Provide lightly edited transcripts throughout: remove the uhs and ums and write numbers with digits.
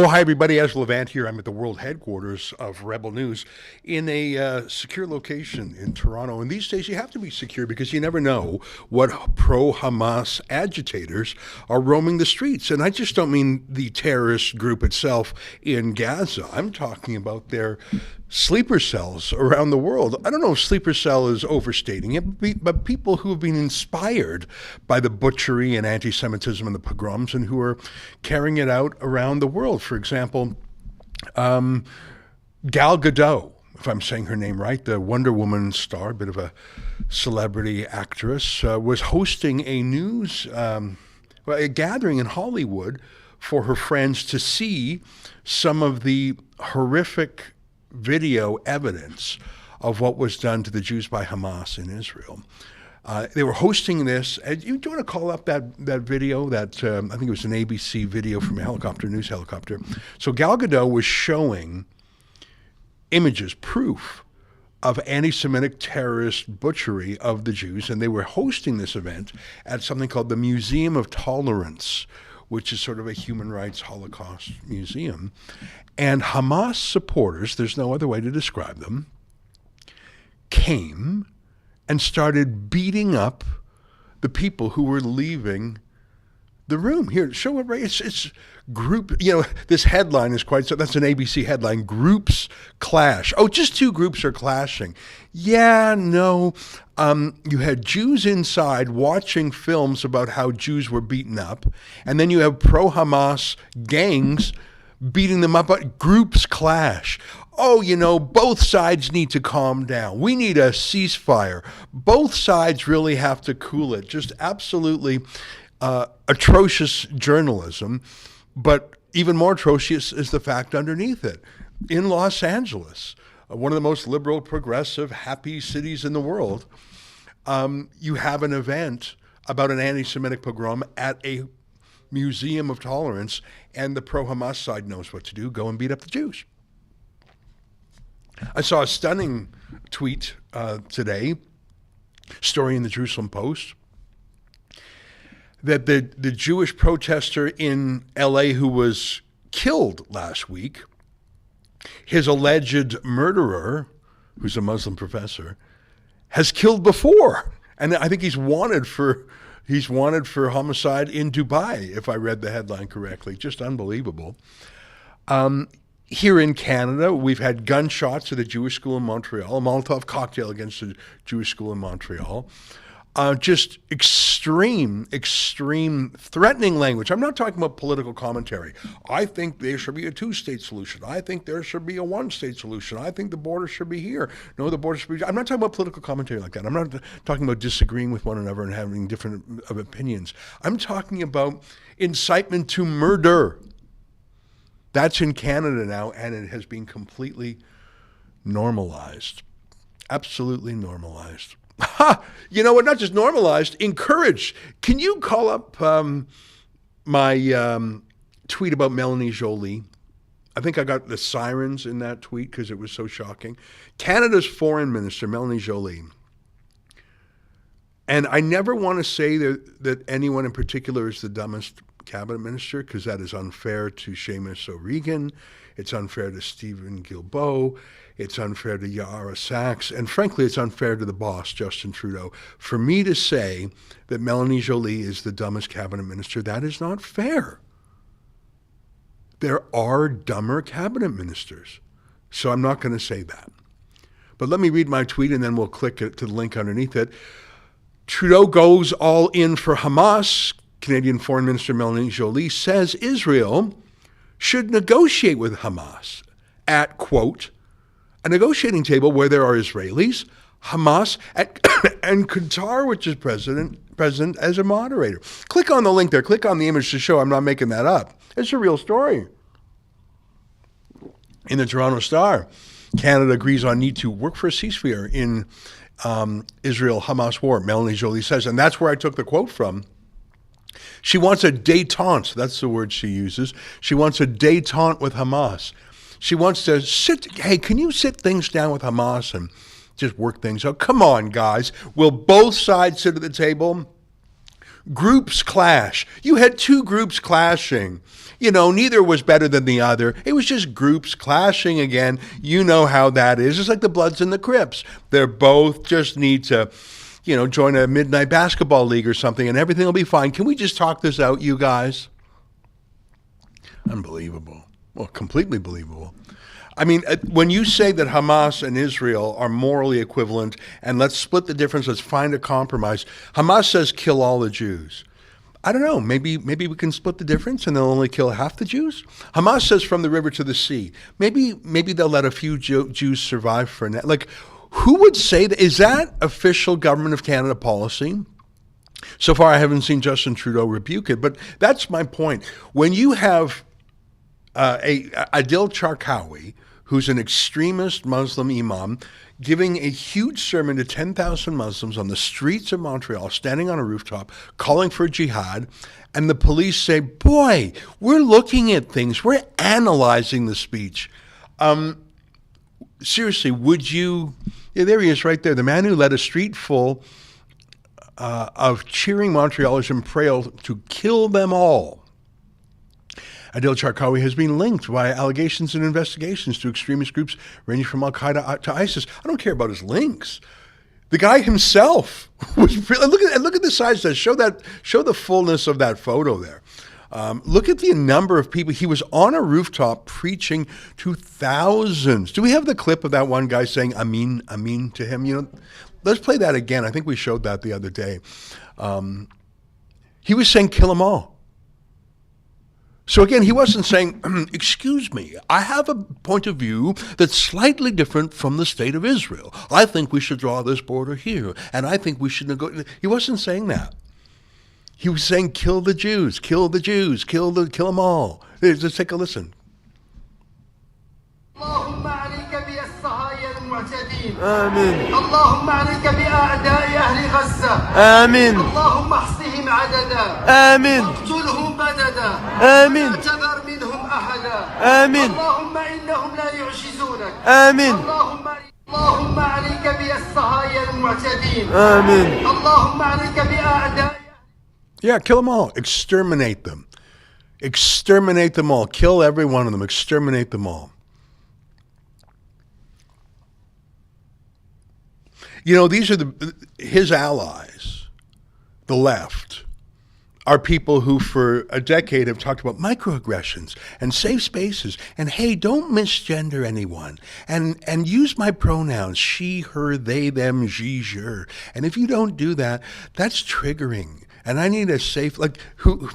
Oh, hi, everybody. Ez Levant here. I'm at the world headquarters of Rebel News in a secure location in Toronto. And these days, you have to be secure because you never know what pro-Hamas agitators are roaming the streets. And I just don't mean the terrorist group itself in Gaza. I'm talking about their sleeper cells around the world. I don't know if sleeper cell is overstating it, but people who have been inspired by the butchery and antisemitism and the pogroms and who are carrying it out around the world. For example, Gal Gadot, if I'm saying her name right, the Wonder Woman star, a bit of a celebrity actress, was hosting a a gathering in Hollywood for her friends to see some of the horrific video evidence of what was done to the Jews by Hamas in Israel. They were hosting this. Do you want to call up that video? I think it was an ABC video from a helicopter, news helicopter. So Gal Gadot was showing images, proof of anti-Semitic terrorist butchery of the Jews, and they were hosting this event at something called the Museum of Tolerance, which is sort of a human rights Holocaust museum. And Hamas supporters, there's no other way to describe them, came and started beating up the people who were leaving the room. Here, show it right. It's group, this headline is that's an ABC headline, groups clash. Oh, just two groups are clashing. Yeah, no. You had Jews inside watching films about how Jews were beaten up, and then you have pro-Hamas gangs beating them up, but groups clash. Oh, both sides need to calm down. We need a ceasefire. Both sides really have to cool it. Just absolutely atrocious journalism, but even more atrocious is the fact underneath it. In Los Angeles, one of the most liberal, progressive, happy cities in the world, you have an event about an anti-Semitic pogrom at a Museum of Tolerance, and the pro-Hamas side knows what to do, go and beat up the Jews. I saw a stunning tweet today, story in the Jerusalem Post, that the Jewish protester in LA who was killed last week, his alleged murderer, who's a Muslim professor, has killed before. And I think he's wanted for homicide in Dubai, if I read the headline correctly. Just unbelievable. Here in Canada, we've had gunshots at a Jewish school in Montreal, a Molotov cocktail against a Jewish school in Montreal. Just extreme threatening language. I'm not talking about political commentary. I think there should be a two-state solution. I think there should be a one-state solution. I think the border should be here. No, the border should be... I'm not talking about political commentary like that. I'm not talking about disagreeing with one another and having different opinions. I'm talking about incitement to murder. That's in Canada now, and it has been completely normalized. Absolutely normalized. Ha! You know what? Not just normalized, encouraged. Can you call up my tweet about Melanie Joly? I think I got the sirens in that tweet because it was so shocking. Canada's foreign minister, Melanie Joly. And I never want to say that anyone in particular is the dumbest cabinet minister, because that is unfair to Seamus O'Regan. It's unfair to Stephen Guilbeault. It's unfair to Yara Sachs. And frankly, it's unfair to the boss, Justin Trudeau. For me to say that Melanie Joly is the dumbest cabinet minister, that is not fair. There are dumber cabinet ministers. So I'm not going to say that. But let me read my tweet and then we'll click it to the link underneath it. Trudeau goes all in for Hamas. Canadian Foreign Minister Melanie Joly says Israel should negotiate with Hamas at, quote, a negotiating table where there are Israelis, Hamas, and Qatar, which is present as a moderator. Click on the link there. Click on the image to show I'm not making that up. It's a real story. In the Toronto Star, Canada agrees on need to work for a ceasefire in Israel-Hamas war, Melanie Joly says. And that's where I took the quote from. She wants a détente. That's the word she uses. She wants a détente with Hamas. She wants to can you sit things down with Hamas and just work things out? Come on, guys. Will both sides sit at the table? Groups clash. You had two groups clashing. Neither was better than the other. It was just groups clashing again. You know how that is. It's like the Bloods and the Crips. They're both just need to, join a midnight basketball league or something, and everything will be fine. Can we just talk this out, you guys? Unbelievable. Well, completely believable. I mean, when you say that Hamas and Israel are morally equivalent, and let's split the difference, let's find a compromise. Hamas says kill all the Jews. I don't know. Maybe we can split the difference and they'll only kill half the Jews. Hamas says from the river to the sea. Maybe they'll let a few Jews survive for now. Like, who would say that? Is that official government of Canada policy? So far, I haven't seen Justin Trudeau rebuke it, but that's my point. When you have Adil Charkawi, who's an extremist Muslim imam, giving a huge sermon to 10,000 Muslims on the streets of Montreal, standing on a rooftop, calling for jihad, and the police say, boy, we're looking at things, we're analyzing the speech. Seriously, would you... Yeah, there he is right there, the man who led a street full of cheering Montrealers in prayer to kill them all. Adil Charkawi has been linked by allegations and investigations to extremist groups ranging from Al-Qaeda to ISIS. I don't care about his links. The guy himself was look at the size of that. Show the fullness of that photo there. Look at the number of people. He was on a rooftop preaching to thousands. Do we have the clip of that one guy saying "Amin, Amin" to him? Let's play that again. I think we showed that the other day. He was saying "Kill them all." So again, he wasn't saying, excuse me, I have a point of view that's slightly different from the state of Israel. I think we should draw this border here, and I think we should negotiate. He wasn't saying that. He was saying, kill the Jews, kill the Jews, kill them all. Let's take a listen. آمين اللهم عليك بأعداء أهل غزة آمين اللهم احصهم عددا آمين اقتلهم بددا آمين لا تذر منهم أحدا آمين اللهم إنهم لا يعجزونك آمين اللهم عليك بالصهاينة المعتدين آمين اللهم عليك بأعداء. Yeah, kill them all. Exterminate them. Exterminate them all. Kill every one of them. Exterminate them all. These are his allies, the left, are people who for a decade have talked about microaggressions and safe spaces and, hey, don't misgender anyone and use my pronouns, she, her, they, them, she, her. And if you don't do that, that's triggering. And I need a safe,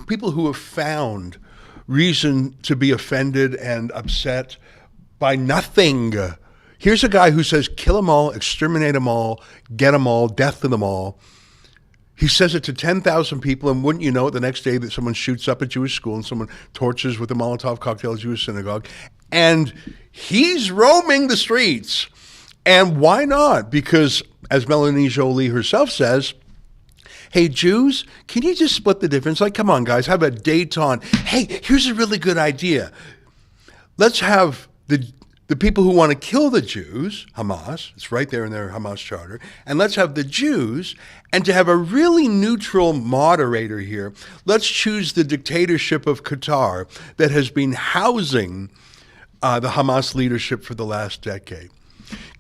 people who have found reason to be offended and upset by nothing. Here's a guy who says, kill them all, exterminate them all, get them all, death to them all. He says it to 10,000 people, and wouldn't you know it, the next day that someone shoots up a Jewish school and someone torches with a Molotov cocktail a Jewish synagogue. And he's roaming the streets. And why not? Because, as Melanie Joly herself says, hey, Jews, can you just split the difference? Like, come on, guys, how about Dayton? Hey, here's a really good idea. Let's have the people who want to kill the Jews, Hamas, it's right there in their Hamas charter, and let's have the Jews, and to have a really neutral moderator here, let's choose the dictatorship of Qatar that has been housing the Hamas leadership for the last decade.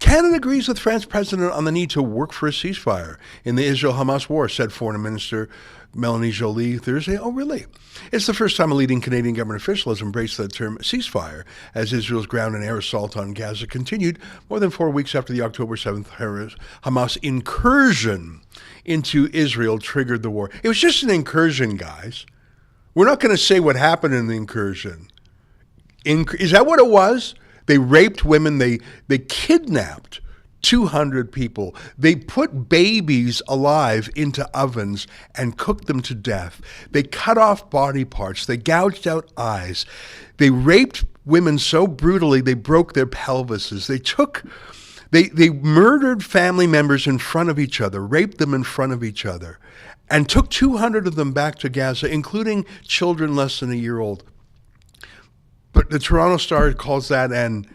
Canada agrees with France's president on the need to work for a ceasefire in the Israel-Hamas war, said Foreign Minister Melanie Joly Thursday. Oh, really? It's the first time a leading Canadian government official has embraced the term ceasefire as Israel's ground and air assault on Gaza continued more than 4 weeks after the October 7th Hamas incursion into Israel triggered the war. It was just an incursion, guys. We're not going to say what happened in the incursion. Is that what it was? They raped women. They kidnapped 200 people. They put babies alive into ovens and cooked them to death. They cut off body parts. They gouged out eyes. They raped women so brutally they broke their pelvises. They murdered family members in front of each other, raped them in front of each other, and took 200 of them back to Gaza, including children less than a year old. But the Toronto Star calls that an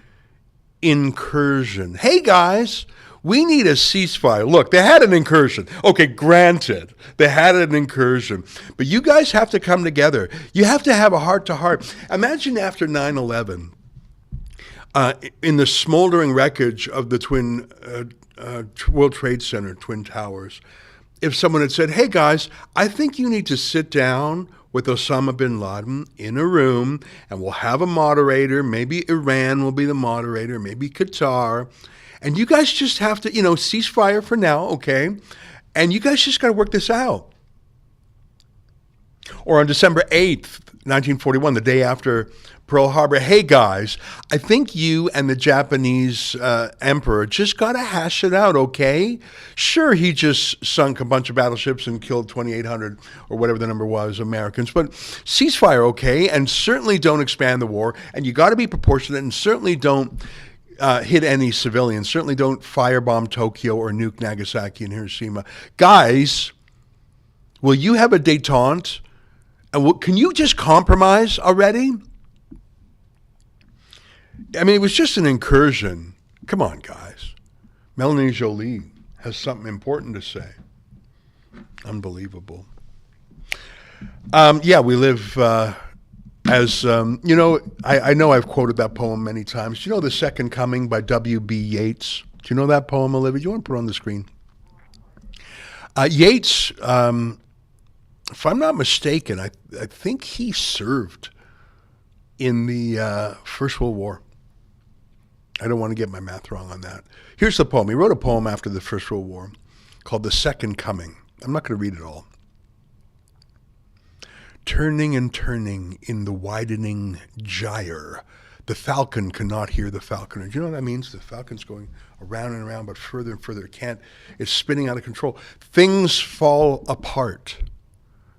incursion. Hey guys, We need a ceasefire. Look, they had an incursion. Okay, granted, they had an incursion. But you guys have to come together. You have to have a heart-to-heart. Imagine after 9/11, in the smoldering wreckage of the World Trade Center, Twin Towers, if someone had said, hey guys, I think you need to sit down with Osama bin Laden in a room and we'll have a moderator, maybe Iran will be the moderator, maybe Qatar, and you guys just have to, ceasefire for now, okay? And you guys just got to work this out. Or on December 8th, 1941, the day after Pearl Harbor, hey guys, I think you and the Japanese emperor just got to hash it out, okay? Sure, he just sunk a bunch of battleships and killed 2,800 or whatever the number was, Americans, but ceasefire, okay? And certainly don't expand the war, and you got to be proportionate, and certainly don't hit any civilians, certainly don't firebomb Tokyo or nuke Nagasaki and Hiroshima. Guys, will you have a détente? And can you just compromise already? I mean, it was just an incursion. Come on, guys. Melanie Joly has something important to say. Unbelievable. We live as, I know I've quoted that poem many times. Do you know The Second Coming by W.B. Yeats? Do you know that poem, Olivia? Do you want to put it on the screen? Yeats, if I'm not mistaken, I think he served in the First World War. I don't want to get my math wrong on that. Here's the poem. He wrote a poem after the First World War called The Second Coming. I'm not going to read it all. Turning and turning in the widening gyre, the falcon cannot hear the falconer. Do you know what that means? The falcon's going around and around, but further and further. It's spinning out of control. Things fall apart.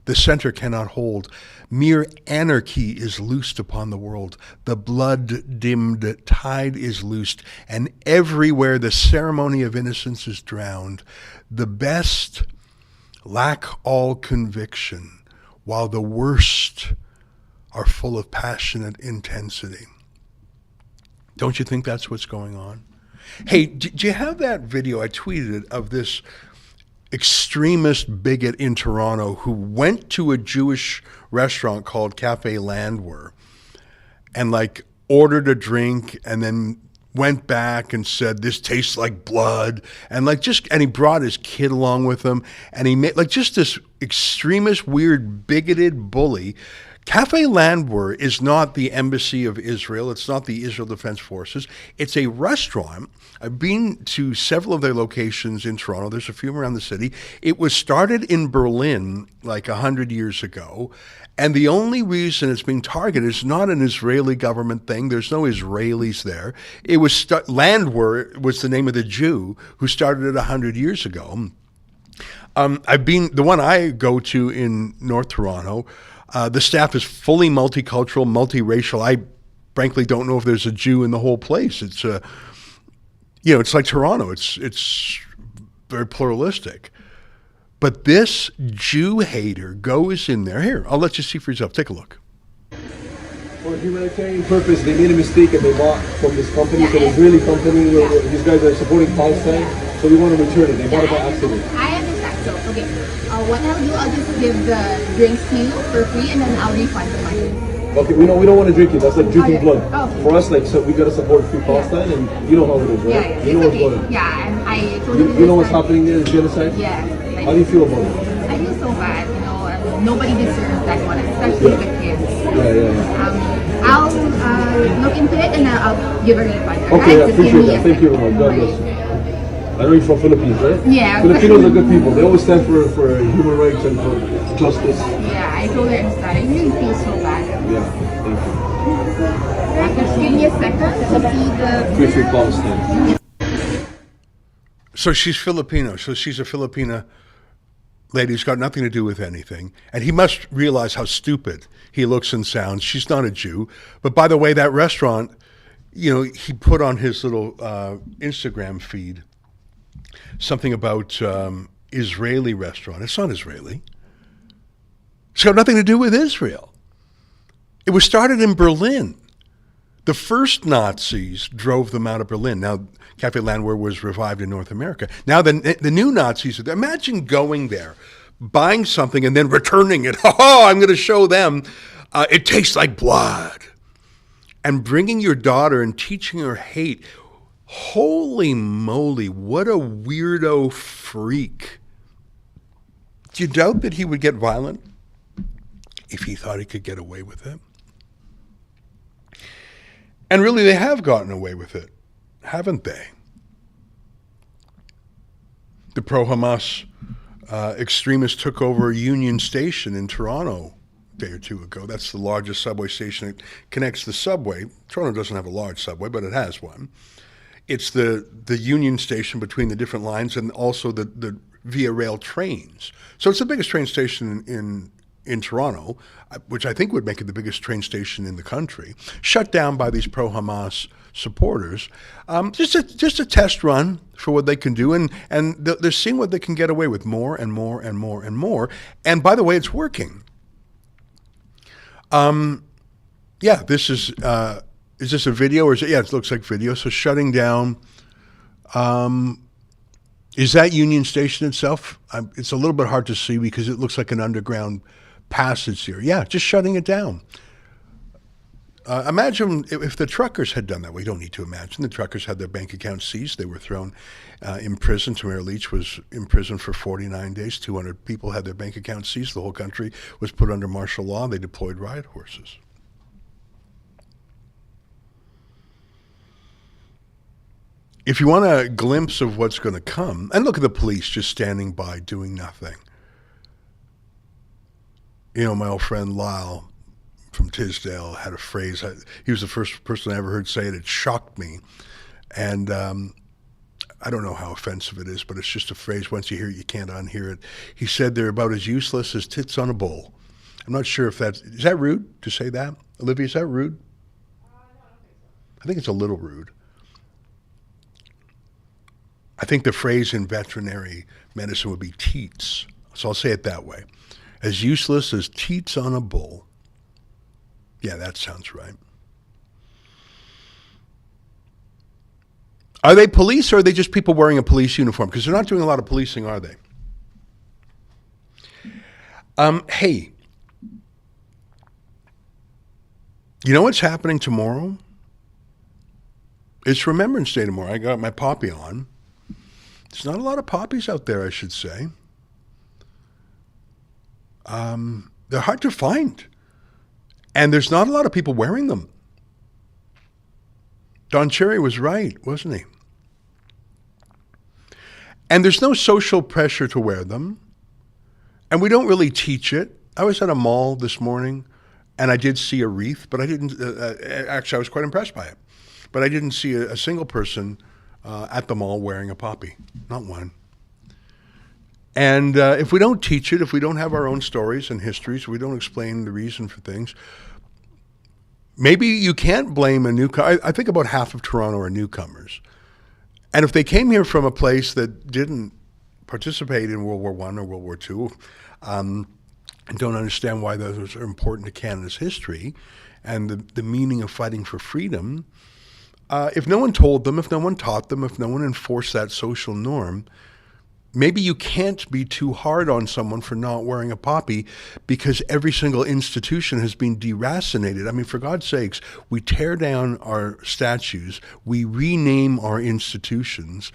The center cannot hold. Mere anarchy is loosed upon the world. The blood-dimmed tide is loosed, and everywhere the ceremony of innocence is drowned. The best lack all conviction, while the worst are full of passionate intensity. Don't you think that's what's going on? Hey, do you have that video? I tweeted it of this extremist bigot in Toronto who went to a Jewish restaurant called Cafe Landwehr and ordered a drink and then went back and said, this tastes like blood. And he brought his kid along with him and he made just this extremist, weird, bigoted bully. Cafe Landwehr is not the embassy of Israel. It's not the Israel Defense Forces. It's a restaurant. I've been to several of their locations in Toronto. There's a few around the city. It was started in Berlin 100 years ago. And the only reason it's being targeted is not an Israeli government thing. There's no Israelis there. It was Landwehr was the name of the Jew who started it 100 years ago. The one I go to in North Toronto. The staff is fully multicultural, multiracial. I frankly don't know if there's a Jew in the whole place. It's it's like Toronto. It's very pluralistic. But this Jew hater goes in there. Here, I'll let you see for yourself. Take a look. For humanitarian purpose, they made a mistake and they bought from this company, it's an Israeli company. These guys are supporting Palestine, so we want to return it. They bought it by accident. I understand. So, okay. What I'll do, I'll just give the drinks to you for free and then I'll refund the money. Okay, we don't want to drink it. That's like drinking blood. Okay. For us, so we gotta support free Palestine, and you know how it is, right? Yeah. You know what's going on. Yeah, and I totally You know what's happening there is genocide? Yeah. How do you feel about it? I feel so bad, and nobody deserves that one, especially the kids. Yeah. I'll look into it and I'll give a refund. Okay, I Just appreciate give me that. Thank you very much. God bless you. I know you're from Philippines, right? Yeah. Filipinos are good people. They always stand for human rights and for justice. Yeah, I totally understand. I really feel so bad. Yeah, thank you. Just give me a second to see the... Free Palestine. So she's Filipino. So she's a Filipina lady who's got nothing to do with anything. And he must realize how stupid he looks and sounds. She's not a Jew. But by the way, that restaurant, he put on his little Instagram feed something about Israeli restaurant. It's not Israeli. It's got nothing to do with Israel. It was started in Berlin. The first Nazis drove them out of Berlin. Now, Cafe Landwehr was revived in North America. Now, the new Nazis, imagine going there, buying something, and then returning it. Oh, I'm going to show them it tastes like blood. And bringing your daughter and teaching her hate. Holy moly, what a weirdo freak. Do you doubt that he would get violent if he thought he could get away with it? And really, they have gotten away with it, haven't they? The pro-Hamas extremists took over Union Station in Toronto a day or two ago. That's the largest subway station. It connects the subway. Toronto doesn't have a large subway, but it has one. It's the Union Station between the different lines and also the Via Rail trains. So it's the biggest train station in Toronto, which I think would make it the biggest train station in the country, shut down by these pro-Hamas supporters. Just a test run for what they can do, and they're seeing what they can get away with more and more and more and more. And by the way, it's working. Yeah, this is this a video or is it? Yeah, it looks like video. So shutting down. Is that Union Station itself? It's a little bit hard to see because it looks like an underground passage here. Yeah, just shutting it down. Imagine if the truckers had done that. We don't need to imagine. The truckers had their bank accounts seized. They were thrown in prison. Tamara Leach was in prison for 49 days. 200 people had their bank accounts seized. The whole country was put under martial law. They deployed riot horses. If you want a glimpse of what's going to come, and look at the police just standing by doing nothing. You know, my old friend Lyle from Tisdale had a phrase. He was the first person I ever heard say it. It shocked me. And I don't know how offensive it is, but it's just a phrase. Once you hear it, you can't unhear it. He said they're about as useless as tits on a bull. I'm not sure if is that rude to say that? Olivia, is that rude? No, I don't think so. I think it's a little rude. I think the phrase in veterinary medicine would be teats. So I'll say it that way. As useless as teats on a bull. Yeah, that sounds right. Are they police or are they just people wearing a police uniform? Because they're not doing a lot of policing, are they? Hey, you know what's happening tomorrow? It's Remembrance Day tomorrow. I got my poppy on. There's not a lot of poppies out there, I should say. They're hard to find. And there's not a lot of people wearing them. Don Cherry was right, wasn't he? And there's no social pressure to wear them. And we don't really teach it. I was at a mall this morning, and I did see a wreath, but I didn't, actually I was quite impressed by it. But I didn't see a single person at the mall wearing a poppy, not one. And if we don't teach it, if we don't have our own stories and histories, we don't explain the reason for things, maybe you can't blame a newcomer. I think about half of Toronto are newcomers. And if they came here from a place that didn't participate in World War I or World War II, and don't understand why those are important to Canada's history and the meaning of fighting for freedom, if no one told them, if no one taught them, if no one enforced that social norm, maybe you can't be too hard on someone for not wearing a poppy because every single institution has been deracinated. I mean, for God's sakes, we tear down our statues, we rename our institutions,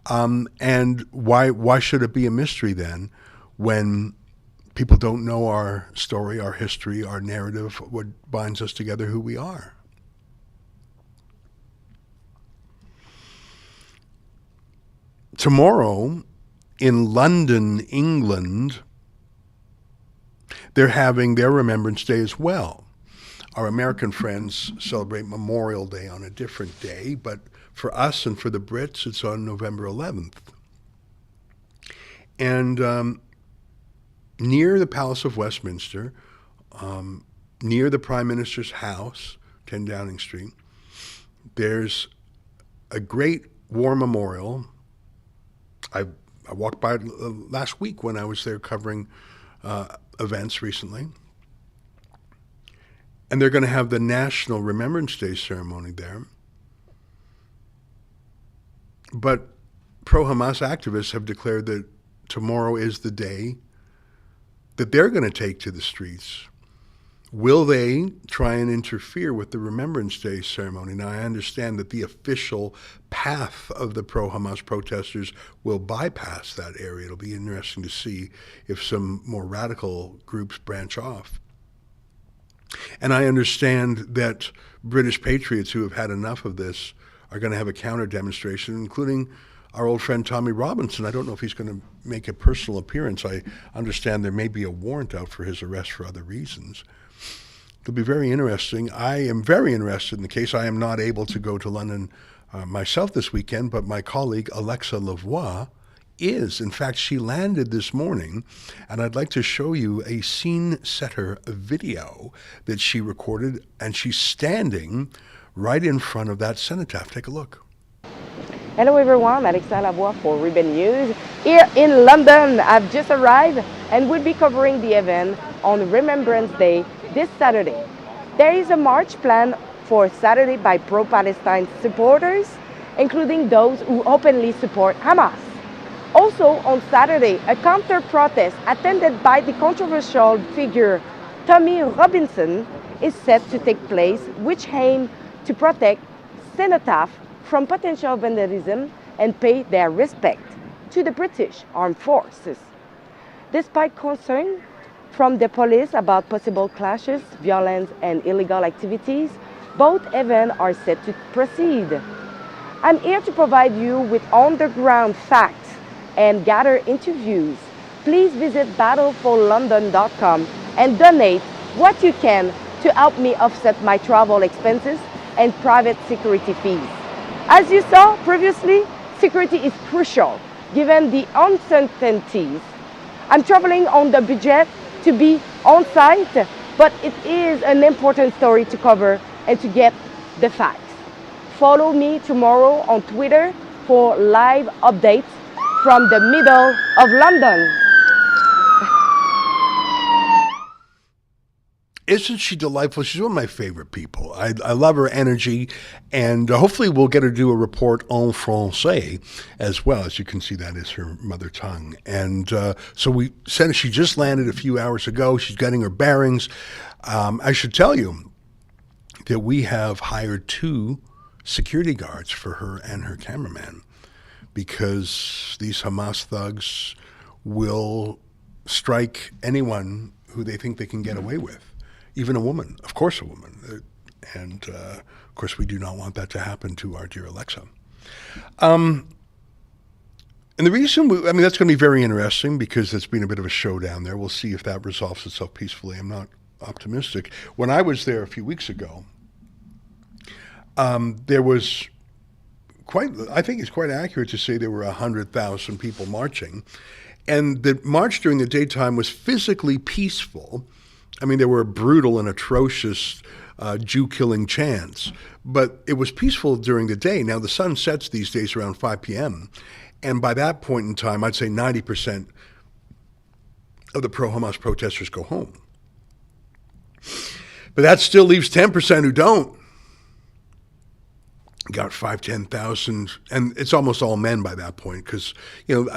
and why should it be a mystery then when people don't know our story, our history, our narrative, what binds us together, who we are? Tomorrow, in London, England, they're having their Remembrance Day as well. Our American friends celebrate Memorial Day on a different day, but for us and for the Brits, it's on November 11th. And near the Palace of Westminster, near the Prime Minister's house, 10 Downing Street, there's a great war memorial. I walked by it last week when I was there covering events recently. And they're going to have the National Remembrance Day ceremony there. But pro-Hamas activists have declared that tomorrow is the day that they're going to take to the streets. Will they try and interfere with the Remembrance Day ceremony? Now, I understand that the official path of the pro-Hamas protesters will bypass that area. It'll be interesting to see if some more radical groups branch off. And I understand that British patriots who have had enough of this are going to have a counter demonstration, including our old friend Tommy Robinson. I don't know if he's going to make a personal appearance. I understand there may be a warrant out for his arrest for other reasons. It'll be very interesting. I am very interested in the case. I am not able to go to London myself this weekend, but my colleague Alexa Lavoie is. In fact, she landed this morning, and I'd like to show you a scene setter video that she recorded, and she's standing right in front of that cenotaph. Take a look. Hello everyone, Alexa Lavoie for Ribbon News. Here in London, I've just arrived and will be covering the event on Remembrance Day this Saturday. There is a march planned for Saturday by pro-Palestine supporters, including those who openly support Hamas. Also on Saturday, a counter-protest attended by the controversial figure Tommy Robinson is set to take place, which aims to protect cenotaph from potential vandalism and pay their respect to the British Armed Forces. Despite concern from the police about possible clashes, violence, and illegal activities, both events are set to proceed. I'm here to provide you with on-the-ground facts and gather interviews. Please visit battleforlondon.com and donate what you can to help me offset my travel expenses and private security fees. As you saw previously, security is crucial given the uncertainties. I'm traveling on the budget to be on site, but it is an important story to cover and to get the facts. Follow me tomorrow on Twitter for live updates from the middle of London. Isn't she delightful? She's one of my favorite people. I love her energy, and hopefully we'll get her to do a report en français as well. As you can see, that is her mother tongue. And so we said she just landed a few hours ago. She's getting her bearings. I should tell you that we have hired 2 security guards for her and her cameraman, because these Hamas thugs will strike anyone who they think they can get away with. Even a woman, of course a woman. And of course we do not want that to happen to our dear Alexa. And the reason, that's going to be very interesting because it's been a bit of a showdown there. We'll see if that resolves itself peacefully. I'm not optimistic. When I was there a few weeks ago, there was I think it's quite accurate to say there were 100,000 people marching. And the march during the daytime was physically peaceful. There were brutal and atrocious Jew-killing chants, but it was peaceful during the day. Now, the sun sets these days around 5 p.m., and by that point in time, I'd say 90% of the pro-Hamas protesters go home. But that still leaves 10% who don't. Got 10,000, and it's almost all men by that point, because,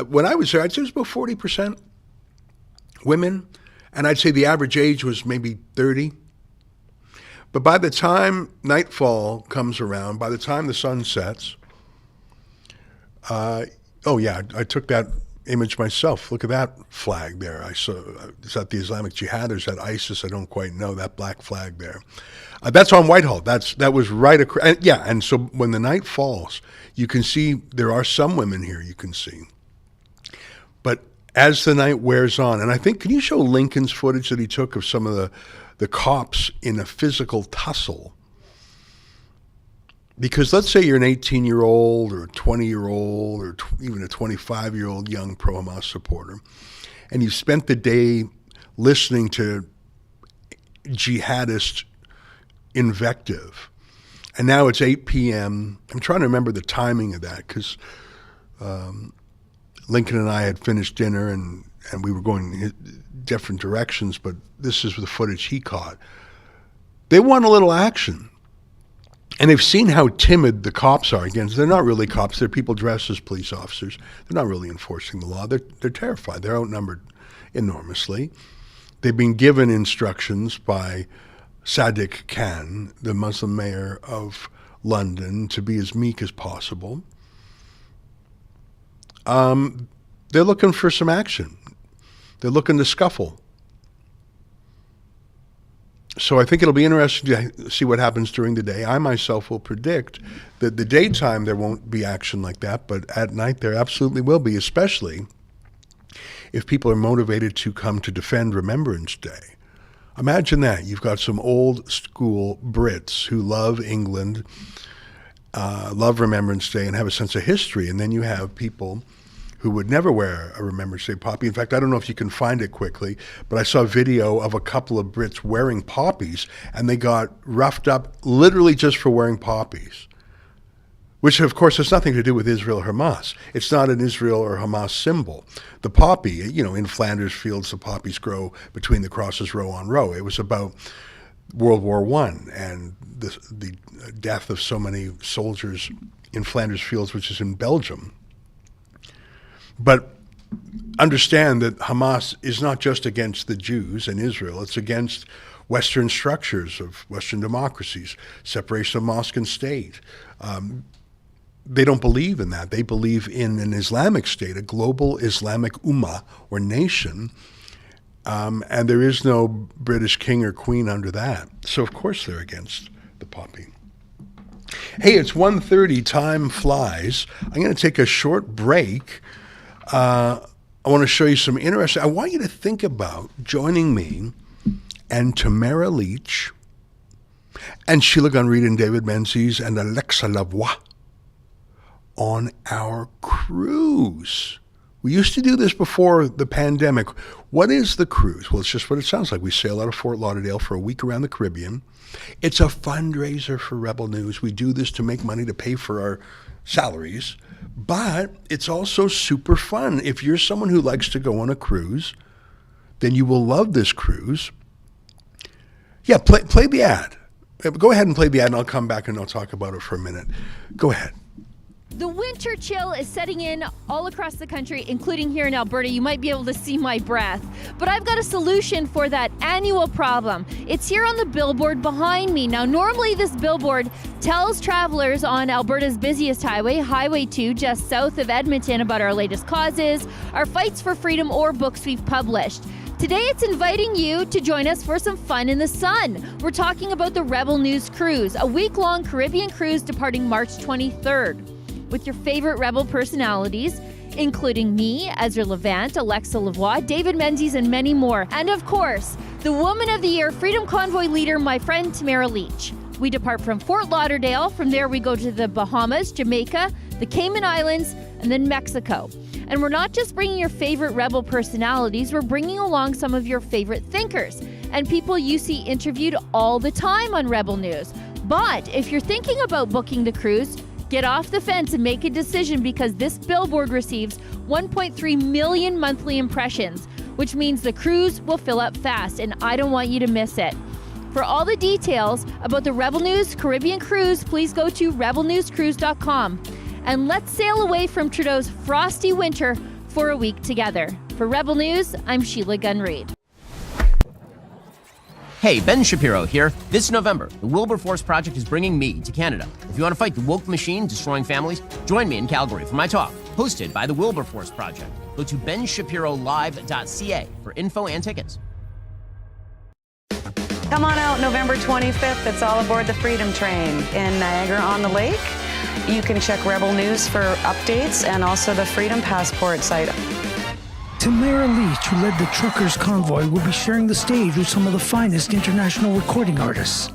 when I was there, I'd say it was about 40% women. And I'd say the average age was maybe 30. But by the time nightfall comes around, by the time the sun sets, I took that image myself. Look at that flag there. I saw, is that the Islamic Jihad or is that ISIS? I don't quite know, that black flag there. That's on Whitehall. That was right across. And so when the night falls, you can see there are some women here you can see. But as the night wears on, and I think, can you show Lincoln's footage that he took of some of the cops in a physical tussle? Because let's say you're an 18-year-old or a 20-year-old or even a 25-year-old young pro-Hamas supporter, and you've spent the day listening to jihadist invective, and now it's 8 p.m. I'm trying to remember the timing of that, because Lincoln and I had finished dinner and we were going different directions, but this is the footage he caught. They want a little action. And they've seen how timid the cops are against. They're not really cops. They're people dressed as police officers. They're not really enforcing the law. They're terrified. They're outnumbered enormously. They've been given instructions by Sadiq Khan, the Muslim mayor of London, to be as meek as possible. They're looking for some action. They're looking to scuffle. So I think it'll be interesting to see what happens during the day. I myself will predict that the daytime there won't be action like that, but at night there absolutely will be, especially if people are motivated to come to defend Remembrance Day. Imagine that. You've got some old school Brits who love England, love Remembrance Day, and have a sense of history. And then you have people who would never wear a Remembrance Day poppy. In fact, I don't know if you can find it quickly, but I saw a video of a couple of Brits wearing poppies, and they got roughed up literally just for wearing poppies, which of course has nothing to do with Israel or Hamas. It's not an Israel or Hamas symbol. The poppy, you know, in Flanders fields, the poppies grow between the crosses row on row. It was about World War I and the death of so many soldiers in Flanders fields, which is in Belgium. But understand that Hamas is not just against the Jews and Israel, it's against Western structures of Western democracies, separation of mosque and state. They don't believe in that. They believe in an Islamic state, a global Islamic ummah or nation, and there is no British king or queen under that. So of course they're against the poppy. Hey, it's 1:30, time flies. I'm going to take a short break. I want to show you some interesting. I want you to think about joining me and Tamara Leach and Sheila Gunn-Reid and David Menzies and Alexa Lavoie on our cruise. We used to do this before the pandemic. What is the cruise? Well, it's just what it sounds like. We sail out of Fort Lauderdale for a week around the Caribbean. It's a fundraiser for Rebel News. We do this to make money to pay for our salaries, but it's also super fun. If you're someone who likes to go on a cruise, then you will love this cruise. Yeah, play the ad. Go ahead and play the ad, and I'll come back and I'll talk about it for a minute. Go ahead. The winter chill is setting in all across the country, including here in Alberta. You might be able to see my breath. But I've got a solution for that annual problem. It's here on the billboard behind me. Now, normally this billboard tells travelers on Alberta's busiest highway, Highway 2, just south of Edmonton, about our latest causes, our fights for freedom, or books we've published. Today, it's inviting you to join us for some fun in the sun. We're talking about the Rebel News Cruise, a week-long Caribbean cruise departing March 23rd. With your favorite Rebel personalities, including me, Ezra Levant, Alexa Lavoie, David Menzies, and many more. And of course, the Woman of the Year Freedom Convoy leader, my friend Tamara Leach. We depart from Fort Lauderdale. From there, we go to the Bahamas, Jamaica, the Cayman Islands, and then Mexico. And we're not just bringing your favorite Rebel personalities, we're bringing along some of your favorite thinkers and people you see interviewed all the time on Rebel News. But if you're thinking about booking the cruise, get off the fence and make a decision, because this billboard receives 1.3 million monthly impressions, which means the cruise will fill up fast, and I don't want you to miss it. For all the details about the Rebel News Caribbean Cruise, please go to rebelnewscruise.com. And let's sail away from Trudeau's frosty winter for a week together. For Rebel News, I'm Sheila Gunn-Reid. Hey, Ben Shapiro here. This November, the Wilberforce Project is bringing me to Canada. If you want to fight the woke machine destroying families, join me in Calgary for my talk, hosted by the Wilberforce Project. Go to benshapirolive.ca for info and tickets. Come on out November 25th. It's all aboard the Freedom Train in Niagara-on-the-Lake. You can check Rebel News for updates and also the Freedom Passport site. Tamara Leach, who led the Truckers Convoy, will be sharing the stage with some of the finest international recording artists,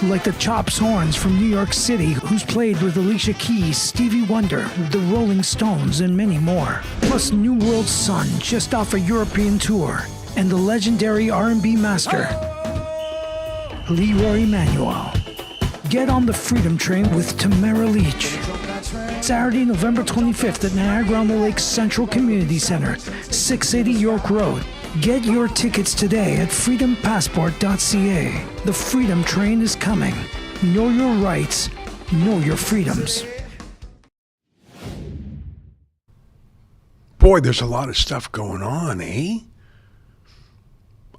like the Chops Horns from New York City, who's played with Alicia Keys, Stevie Wonder, the Rolling Stones, and many more. Plus New World Sun, just off a European tour, and the legendary R&B master, Leroy Emanuel. Get on the Freedom Train with Tamara Leach. Saturday, November 25th at Niagara-on-the-Lake Central Community Center, 680 York Road. Get your tickets today at freedompassport.ca. The Freedom Train is coming. Know your rights. Know your freedoms. Boy, there's a lot of stuff going on, eh?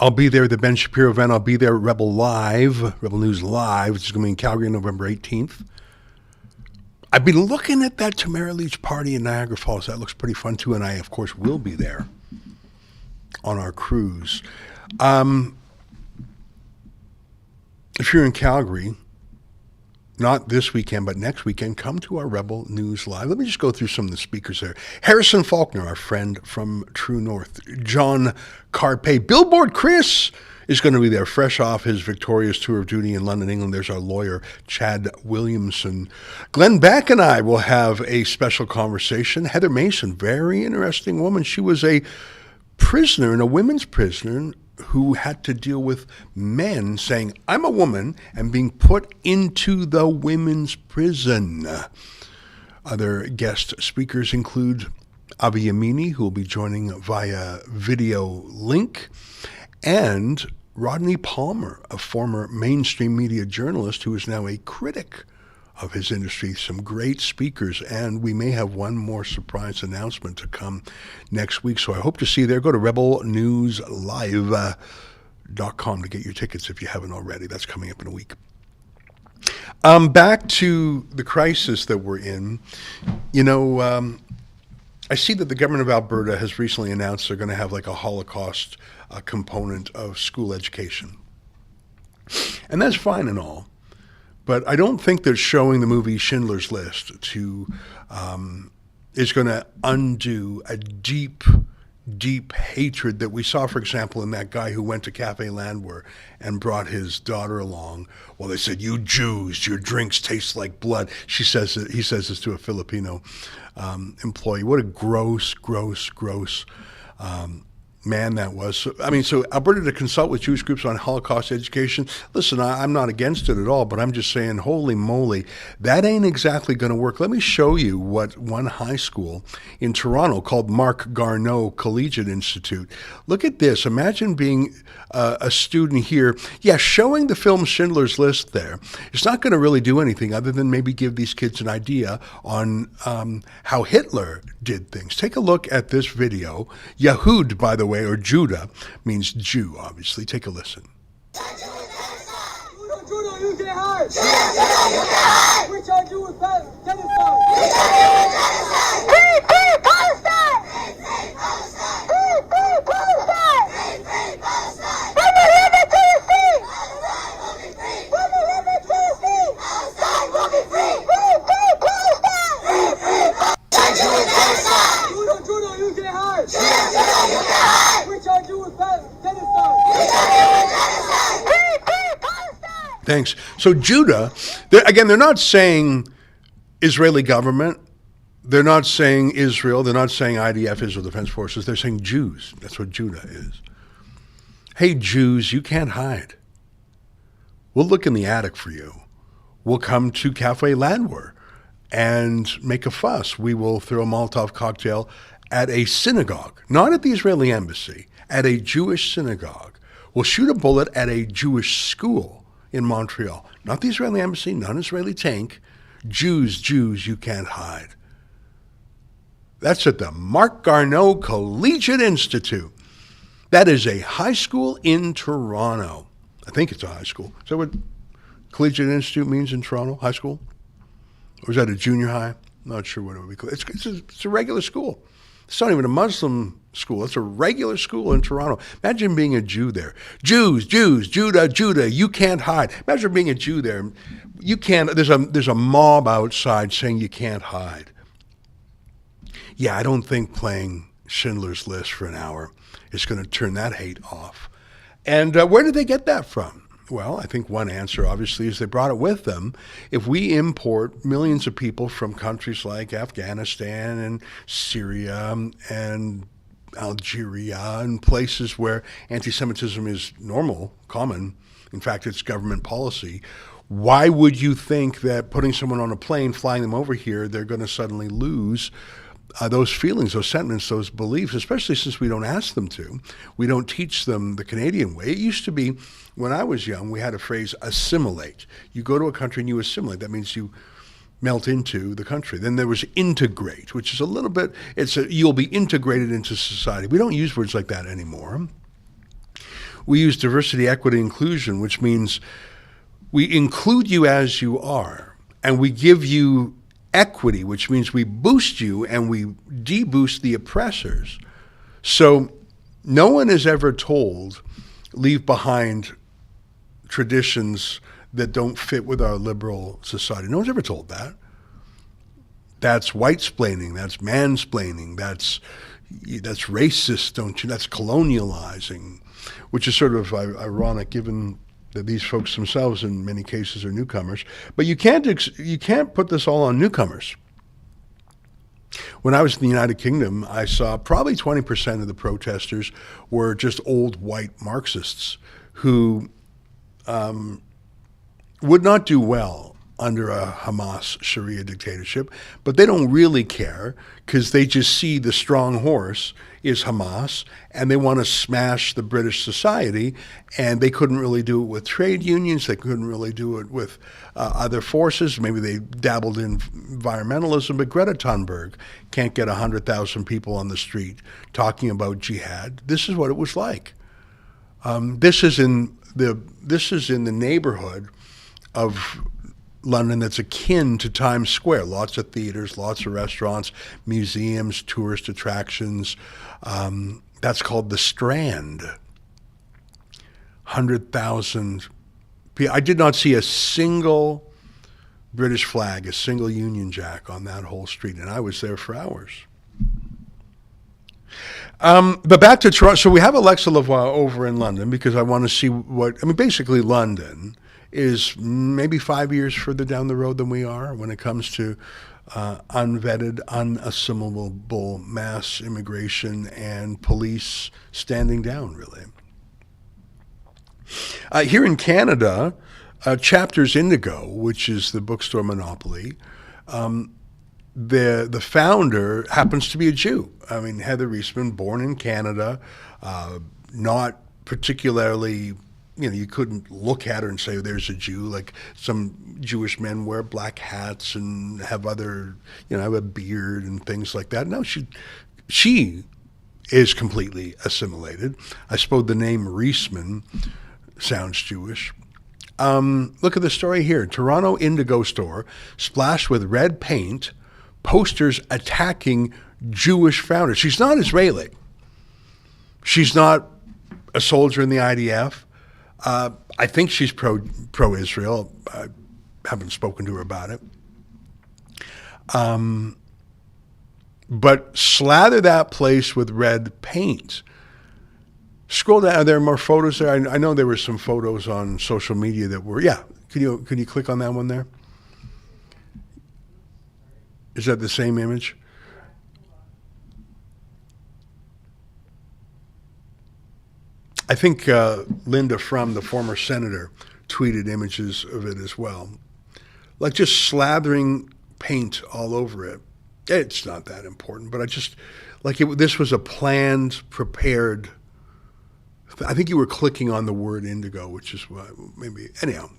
I'll be there at the Ben Shapiro event. I'll be there at Rebel News Live, which is going to be in Calgary November 18th. I've been looking at that Tamara Lich party in Niagara Falls. That looks pretty fun, too, and I, of course, will be there on our cruise. If you're in Calgary, not this weekend, but next weekend, come to our Rebel News Live. Let me just go through some of the speakers there. Harrison Faulkner, our friend from True North. John Carpe. Billboard Chris is going to be there, fresh off his victorious tour of duty in London, England. There's our lawyer, Chad Williamson. Glenn Beck and I will have a special conversation. Heather Mason, very interesting woman. She was a prisoner, and a women's prisoner, who had to deal with men saying, I'm a woman, and being put into the women's prison. Other guest speakers include Avi Yamini, who will be joining via video link, and Rodney Palmer, a former mainstream media journalist who is now a critic of his industry. Some great speakers, and we may have one more surprise announcement to come next week. So I hope to see you there. Go to rebelnewslive.com to get your tickets if you haven't already. That's coming up in a week. Back to the crisis that we're in. You know, I see that the government of Alberta has recently announced they're going to have like a Holocaust component of school education. And that's fine and all. But I don't think that showing the movie Schindler's List is going to undo a deep, deep hatred that we saw, for example, in that guy who went to Cafe Landwehr and brought his daughter along. Well, they said, "You Jews, your drinks taste like blood." He says this to a Filipino employee. What a gross man that was. So Alberta to consult with Jewish groups on Holocaust education. Listen, I'm not against it at all, but I'm just saying, holy moly, that ain't exactly going to work. Let me show you what one high school in Toronto called Mark Garneau Collegiate Institute. Look at this. Imagine being a student here. Yeah, showing the film Schindler's List there. It's not going to really do anything other than maybe give these kids an idea on how Hitler did things. Take a look at this video. Yehud, by the way, or Judah, means Jew, obviously. Take a listen. We charge you with genocide. Thanks. So Judah, they're not saying Israeli government. They're not saying Israel. They're not saying IDF, Israel Defense Forces. They're saying Jews. That's what Judah is. Hey, Jews, you can't hide. We'll look in the attic for you. We'll come to Cafe Landwehr and make a fuss. We will throw a Molotov cocktail at a synagogue, not at the Israeli embassy, at a Jewish synagogue. We'll shoot a bullet at a Jewish school in Montreal. Not the Israeli embassy, not an Israeli tank. Jews, you can't hide. That's at the Mark Garneau Collegiate Institute. That is a high school in Toronto. I think it's a high school. Is that what Collegiate Institute means in Toronto? High school? Or is that a junior high? I'm not sure what it would be called. It's a regular school. It's not even a Muslim school. It's a regular school in Toronto. Imagine being a Jew there. Jews, Judah, you can't hide. Imagine being a Jew there. You can't. There's a mob outside saying you can't hide. Yeah, I don't think playing Schindler's List for an hour is going to turn that hate off. And where did they get that from? Well, I think one answer, obviously, is they brought it with them. If we import millions of people from countries like Afghanistan and Syria and Algeria and places where anti-Semitism is normal, common, in fact, it's government policy, why would you think that putting someone on a plane, flying them over here, they're going to suddenly lose those feelings, those sentiments, those beliefs, especially since we don't ask them to. We don't teach them the Canadian way. It used to be, when I was young, we had a phrase, assimilate. You go to a country and you assimilate. That means you melt into the country. Then there was integrate, which is a little bit, you'll be integrated into society. We don't use words like that anymore. We use diversity, equity, inclusion, which means we include you as you are, and we give you equity, which means we boost you and we deboost the oppressors. So no one is ever told, leave behind traditions that don't fit with our liberal society. No one's ever told that. That's white-splaining, that's mansplaining, that's racist, don't you? That's colonializing, which is sort of ironic given that these folks themselves in many cases are newcomers. But you can't put this all on newcomers. When I was in the United Kingdom, I saw probably 20% of the protesters were just old white Marxists who would not do well under a Hamas Sharia dictatorship, but they don't really care because they just see the strong horse is Hamas and they want to smash the British society, and they couldn't really do it with trade unions, they couldn't really do it with other forces. Maybe they dabbled in environmentalism, but Greta Thunberg can't get 100,000 people on the street talking about jihad. This is what it was like. This is in the neighborhood of London that's akin to Times Square. Lots of theaters, lots of restaurants, museums, tourist attractions. That's called the Strand. 100,000 people. I did not see a single British flag, a single Union Jack on that whole street, and I was there for hours. But back to Toronto. So we have Alexa Lavoie over in London because I want to see basically London is maybe 5 years further down the road than we are when it comes to unvetted, unassimilable mass immigration and police standing down, really. Here in Canada, Chapters Indigo, which is the bookstore monopoly, the founder happens to be a Jew. I mean, Heather Reisman, born in Canada, not particularly, you couldn't look at her and say, there's a Jew. Like some Jewish men wear black hats and have other, have a beard and things like that. No, she is completely assimilated. I suppose the name Reisman sounds Jewish. Look at the story here. Toronto Indigo store splashed with red paint, posters attacking Jewish founders. She's not Israeli. She's not a soldier in the IDF. I think she's pro-Israel. I haven't spoken to her about it. But slather that place with red paint. Scroll down. Are there more photos there? I know there were some photos on social media that were. Yeah. Can you click on that one there? Is that the same image? I think Linda Frum, the former senator, tweeted images of it as well. Like just slathering paint all over it. It's not that important, but this was a planned, prepared. I think you were clicking on the word indigo, which is what maybe, anyhow,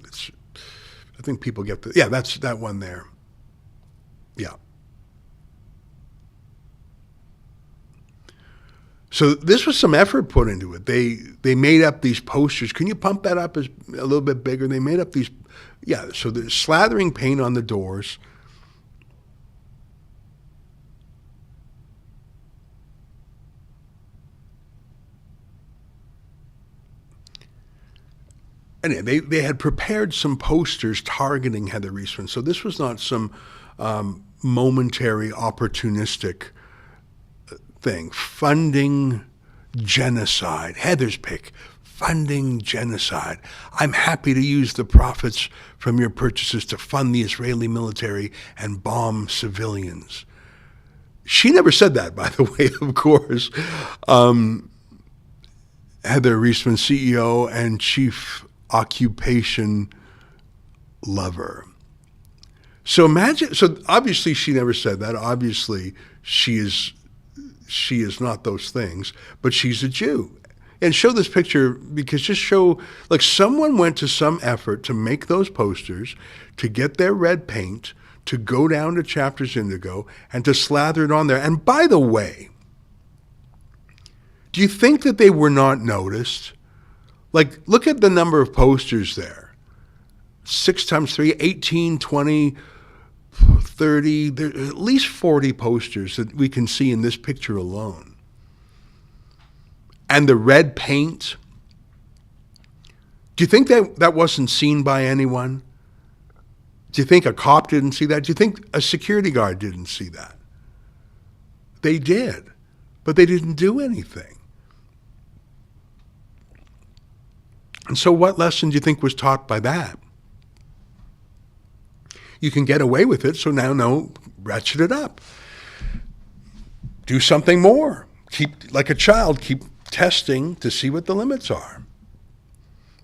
I think people get that's that one there. Yeah. So this was some effort put into it. They made up these posters. Can you pump that up a little bit bigger? They made up these, so they're slathering paint on the doors. And they had prepared some posters targeting Heather Reisman. So this was not some momentary, opportunistic thing. Funding genocide. Heather's pick. Funding genocide. I'm happy to use the profits from your purchases to fund the Israeli military and bomb civilians. She never said that, by the way, of course. Heather Reisman, CEO and chief occupation lover. So imagine, so obviously she never said that. Obviously she is not those things, but she's a Jew. And show this picture because just show, like someone went to some effort to make those posters, to get their red paint, to go down to Chapters Indigo and to slather it on there. And by the way, do you think that they were not noticed? Like, look at the number of posters there. 6 times 3, 18, 20, 30, there are at least 40 posters that we can see in this picture alone. And the red paint, do you think that wasn't seen by anyone? Do you think a cop didn't see that? Do you think a security guard didn't see that? They did, but they didn't do anything. And so what lesson do you think was taught by that? You can get away with it, so now no, ratchet it up. Do something more. Keep, like a child, keep testing to see what the limits are.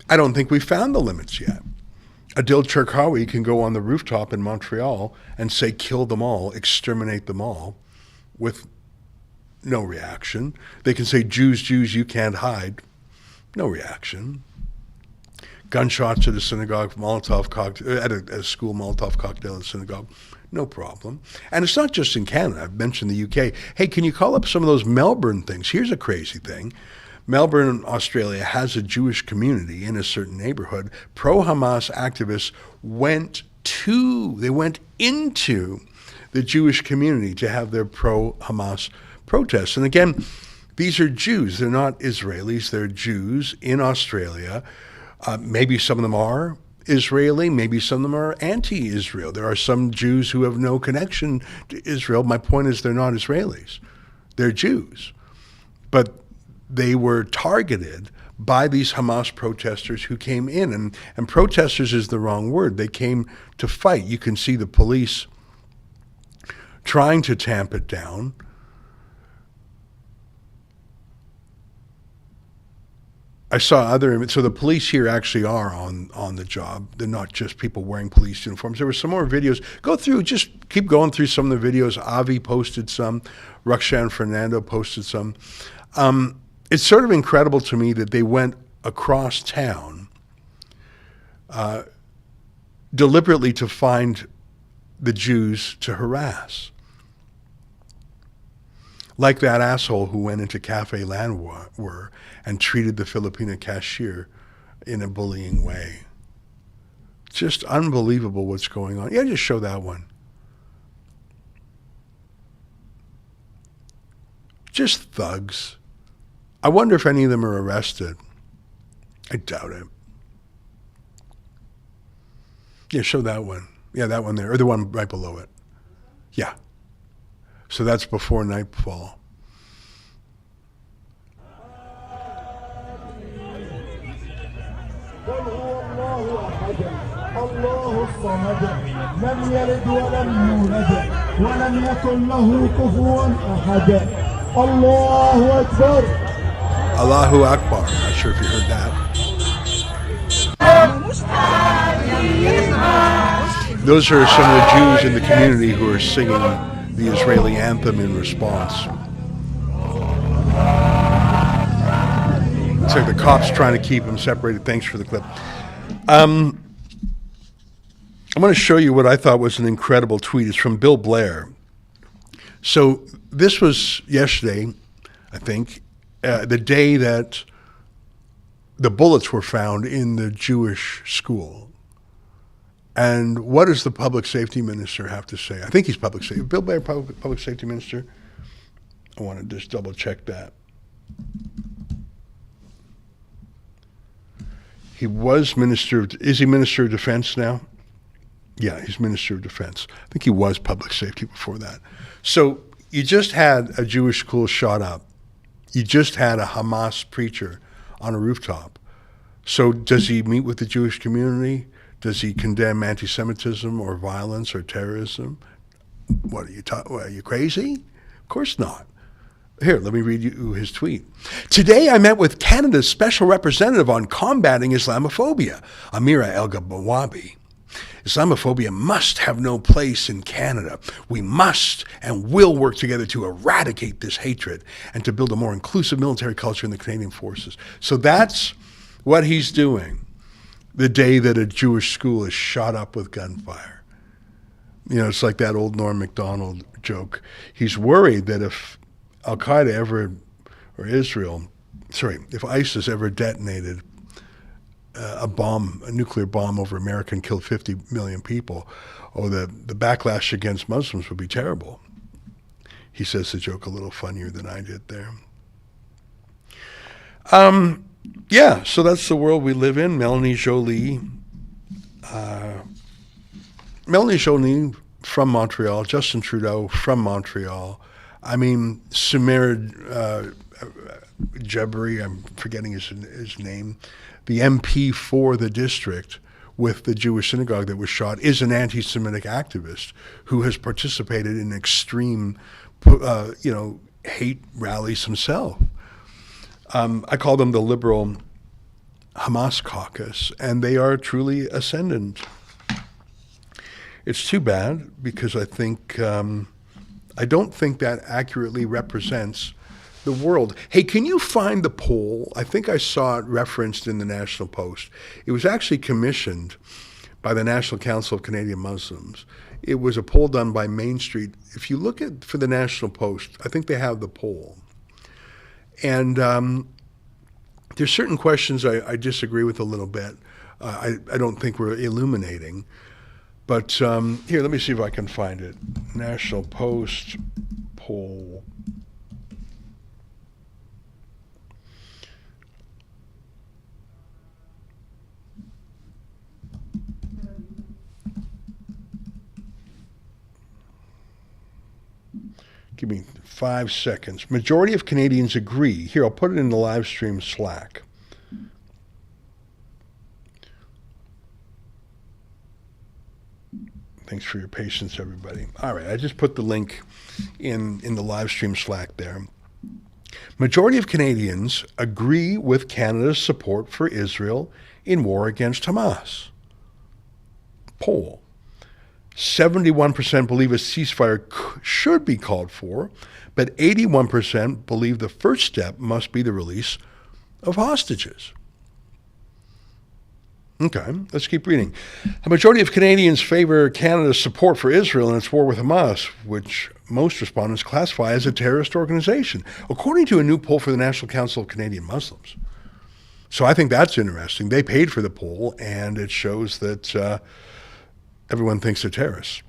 I don't think we found the limits yet. Adil Cherkawi can go on the rooftop in Montreal and say, kill them all, exterminate them all, with no reaction. They can say, Jews, Jews, you can't hide. No reaction. Gunshots at a synagogue, Molotov cocktail, at a school, Molotov cocktail at a synagogue, no problem. And it's not just in Canada. I've mentioned the UK. Hey, can you call up some of those Melbourne things? Here's a crazy thing. Melbourne, Australia has a Jewish community in a certain neighborhood. Pro-Hamas activists went into the Jewish community to have their pro-Hamas protests. And again, these are Jews. They're not Israelis. They're Jews in Australia. Maybe some of them are Israeli, maybe some of them are anti-Israel. There are some Jews who have no connection to Israel. My point is they're not Israelis. They're Jews. But they were targeted by these Hamas protesters who came in. And protesters is the wrong word. They came to fight. You can see the police trying to tamp it down. I saw other, so the police here actually are on the job. They're not just people wearing police uniforms. There were some more videos. Go through, just keep going through some of the videos. Avi posted some. Ruxan Fernando posted some. It's sort of incredible to me that they went across town deliberately to find the Jews to harass. Like that asshole who went into Cafe Landwehr and treated the Filipina cashier in a bullying way. Just unbelievable what's going on. Yeah, just show that one. Just thugs. I wonder if any of them are arrested. I doubt it. Yeah, show that one. Yeah, that one there, or the one right below it. Yeah. So that's before nightfall. Allahu Akbar. Not sure if you heard that. Those are some of the Jews in the community who are singing the Israeli anthem in response. It's like the cops trying to keep them separated. Thanks for the clip. I'm going to show you what I thought was an incredible tweet. It's from Bill Blair. So this was yesterday, I think, the day that the bullets were found in the Jewish school. And what does the public safety minister have to say? I think he's public safety. Bill Blair, public safety minister. I want to just double check that. He was minister. Is he minister of defense now? Yeah, he's minister of defense. I think he was public safety before that. So you just had a Jewish school shot up. You just had a Hamas preacher on a rooftop. So does he meet with the Jewish community? Does he condemn antisemitism or violence or terrorism? What are you are you crazy? Of course not. Here, let me read you his tweet. Today I met with Canada's Special Representative on Combating Islamophobia, Amira El-Gabawabi. Islamophobia must have no place in Canada. We must and will work together to eradicate this hatred and to build a more inclusive military culture in the Canadian forces. So that's what he's doing the day that a Jewish school is shot up with gunfire. You know, it's like that old Norm Macdonald joke. He's worried that if Al-Qaeda ever, or if ISIS ever detonated a nuclear bomb over America and killed 50 million people, the backlash against Muslims would be terrible. He says the joke a little funnier than I did there. Yeah, so that's the world we live in. Melanie Joly from Montreal, Justin Trudeau from Montreal. I mean, Samir Jabri, I'm forgetting his name, the MP for the district with the Jewish synagogue that was shot, is an anti-Semitic activist who has participated in extreme, hate rallies himself. I call them the liberal Hamas caucus, and they are truly ascendant. It's too bad because I don't think that accurately represents the world. Hey, can you find the poll? I think I saw it referenced in the National Post. It was actually commissioned by the National Council of Canadian Muslims. It was a poll done by Main Street. If you look for the National Post, I think they have the poll. And there's certain questions I disagree with a little bit. I don't think we're illuminating. But here, let me see if I can find it. National Post poll. Give me 5 seconds. Majority of Canadians agree. Here, I'll put it in the live stream Slack. Thanks for your patience, everybody. All right, I just put the link in the live stream Slack there. Majority of Canadians agree with Canada's support for Israel in war against Hamas. Poll. 71% believe a ceasefire should be called for, but 81% believe the first step must be the release of hostages. Okay, let's keep reading. A majority of Canadians favor Canada's support for Israel in its war with Hamas, which most respondents classify as a terrorist organization, according to a new poll for the National Council of Canadian Muslims. So I think that's interesting. They paid for the poll, and it shows that everyone thinks they're terrorists.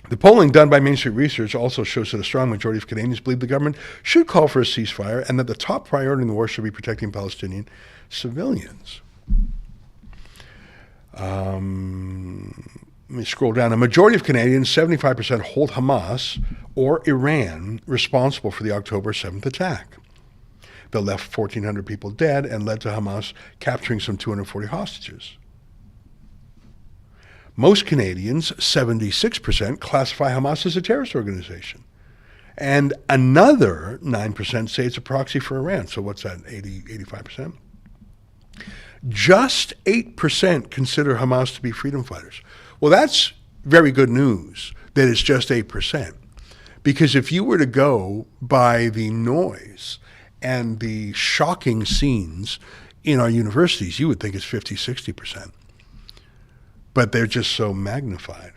The polling done by Main Street Research also shows that a strong majority of Canadians believe the government should call for a ceasefire and that the top priority in the war should be protecting Palestinian civilians. Let me scroll down. A majority of Canadians, 75%, hold Hamas or Iran responsible for the October 7th attack that left 1,400 people dead and led to Hamas capturing some 240 hostages. Most Canadians, 76%, classify Hamas as a terrorist organization. And another 9% say it's a proxy for Iran. So what's that, 85%? Just 8% consider Hamas to be freedom fighters. Well, that's very good news that it's just 8%. Because if you were to go by the noise and the shocking scenes in our universities, you would think it's 50, 60%. But they're just so magnified.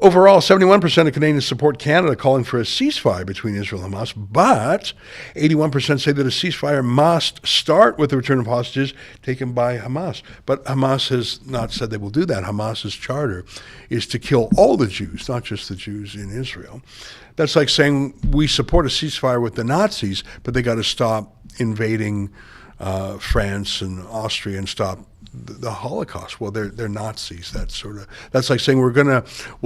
Overall, 71% of Canadians support Canada calling for a ceasefire between Israel and Hamas, but 81% say that a ceasefire must start with the return of hostages taken by Hamas. But Hamas has not said they will do that. Hamas's charter is to kill all the Jews, not just the Jews in Israel. That's like saying we support a ceasefire with the Nazis, but they got to stop invading France and Austria and stop the Holocaust. Well, they're Nazis. That's like saying we'll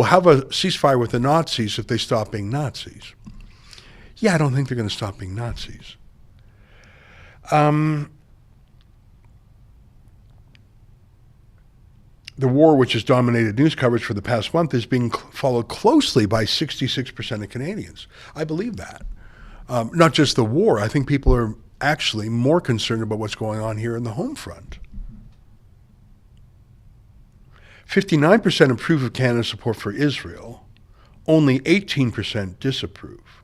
have a ceasefire with the Nazis if they stop being Nazis. Yeah, I don't think they're going to stop being Nazis. The war, which has dominated news coverage for the past month, is being followed closely by 66% of Canadians. I believe that. Not just the war. I think people are actually more concerned about what's going on here in the home front. 59% approve of Canada's support for Israel. Only 18% disapprove.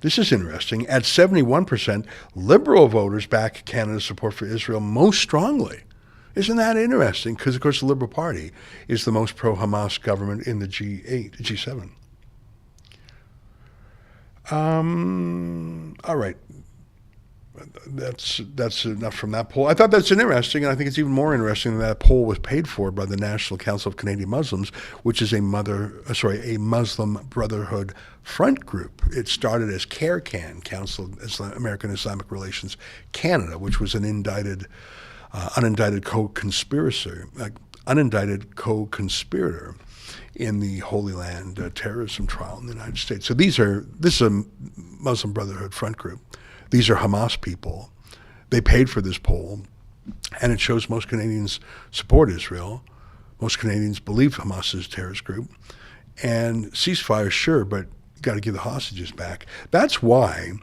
This is interesting. At 71%, Liberal voters back Canada's support for Israel most strongly. Isn't that interesting? Because, of course, the Liberal Party is the most pro-Hamas government in the G7. All right. That's enough from that poll. I thought that's interesting, and I think it's even more interesting that poll was paid for by the National Council of Canadian Muslims, which is a Muslim Brotherhood front group. It started as CARECAN, Council of American Islamic Relations Canada, which was an unindicted co-conspirator in the Holy Land terrorism trial in the United States. So this is a Muslim Brotherhood front group. These are Hamas people. They paid for this poll, and it shows most Canadians support Israel. Most Canadians believe Hamas is a terrorist group. And ceasefire, sure, but you got to give the hostages back. That's why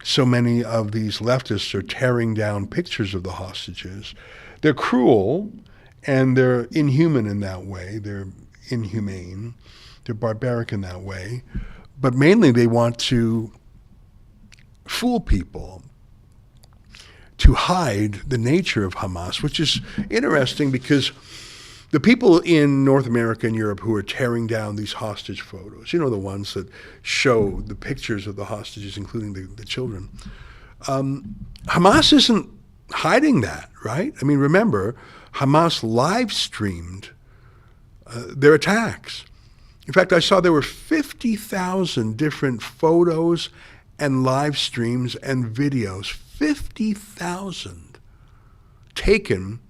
so many of these leftists are tearing down pictures of the hostages. They're cruel, and they're inhuman in that way. They're inhumane. They're barbaric in that way. But mainly they want to fool people, to hide the nature of Hamas, which is interesting because the people in North America and Europe who are tearing down these hostage photos, the ones that show the pictures of the hostages, including the children, Hamas isn't hiding that, right? I mean, remember, Hamas live streamed their attacks. In fact, I saw there were 50,000 different photos and live streams and videos, 50,000 taken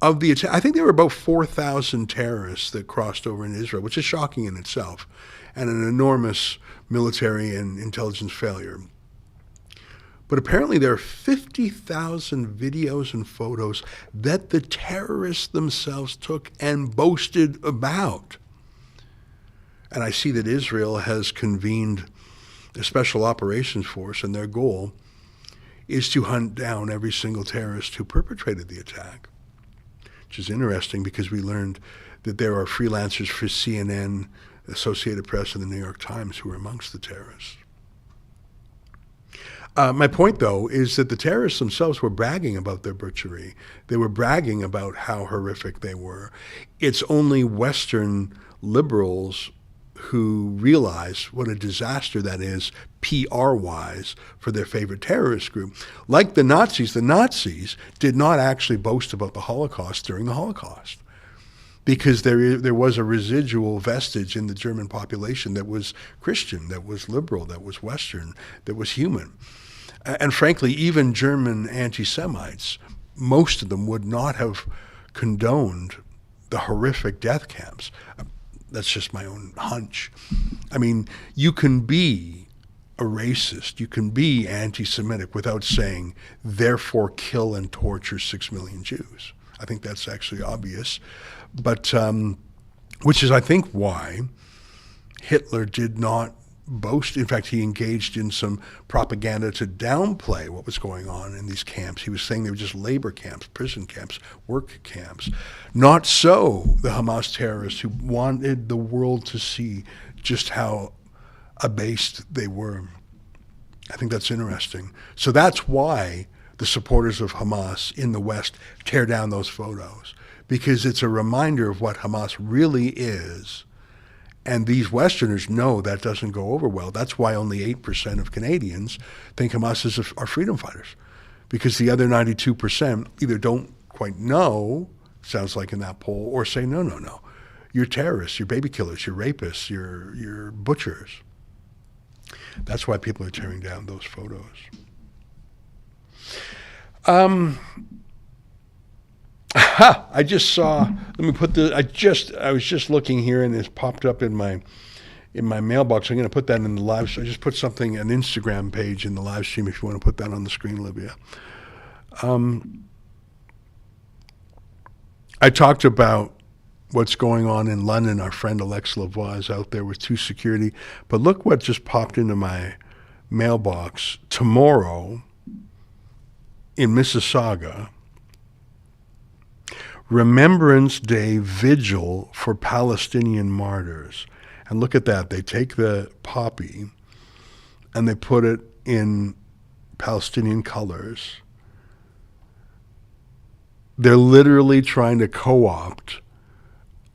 of the attack. I think there were about 4,000 terrorists that crossed over in Israel, which is shocking in itself, and an enormous military and intelligence failure. But apparently there are 50,000 videos and photos that the terrorists themselves took and boasted about. And I see that Israel has convened a special operations force, and their goal is to hunt down every single terrorist who perpetrated the attack, which is interesting because we learned that there are freelancers for CNN, Associated Press, and the New York Times who are amongst the terrorists. My point, though, is that the terrorists themselves were bragging about their butchery. They were bragging about how horrific they were. It's only Western liberals who realize what a disaster that is PR-wise for their favorite terrorist group. Like the Nazis did not actually boast about the Holocaust during the Holocaust because there was a residual vestige in the German population that was Christian, that was liberal, that was Western, that was human. And frankly, even German anti-Semites, most of them would not have condoned the horrific death camps. That's just my own hunch. I mean, you can be a racist, you can be anti-Semitic without saying, therefore kill and torture 6 million Jews. I think that's actually obvious. But, which is, I think, why Hitler did not boast. In fact, he engaged in some propaganda to downplay what was going on in these camps. He was saying they were just labor camps, prison camps, work camps. Not so the Hamas terrorists who wanted the world to see just how abased they were. I think that's interesting. So that's why the supporters of Hamas in the West tear down those photos, because it's a reminder of what Hamas really is. And these Westerners know that doesn't go over well. That's why only 8% of Canadians think Hamas are freedom fighters, because the other 92% either don't quite know, sounds like in that poll, or say, no, you're terrorists, you're baby killers, you're rapists, you're butchers. That's why people are tearing down those photos. I just saw, let me put the, I was just looking here and it popped up in my mailbox. I'm going to put that in the live, so I just put something, an Instagram page in the live stream if you want to put that on the screen, Olivia. I talked about what's going on in London. Our friend Alexa Lavoie is out there with 2 security. But look what just popped into my mailbox. Tomorrow in Mississauga, Remembrance Day Vigil for Palestinian Martyrs. And look at that. They take the poppy and they put it in Palestinian colors. They're literally trying to co-opt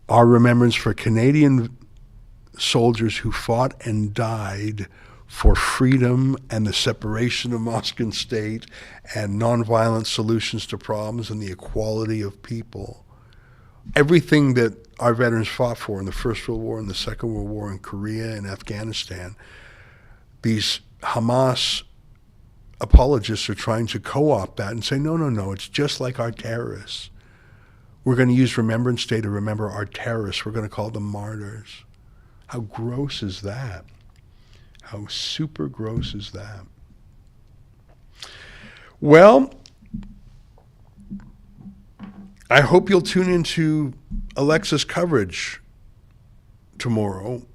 our remembrance for Canadian soldiers who fought and died for freedom and the separation of mosque and state and nonviolent solutions to problems and the equality of people. Everything that our veterans fought for in the First World War and the Second World War in Korea and Afghanistan, these Hamas apologists are trying to co-opt that and say, no, it's just like our terrorists. We're going to use Remembrance Day to remember our terrorists. We're going to call them martyrs. How gross is that? How super gross is that? Well, I hope you'll tune into Alexa's coverage tomorrow.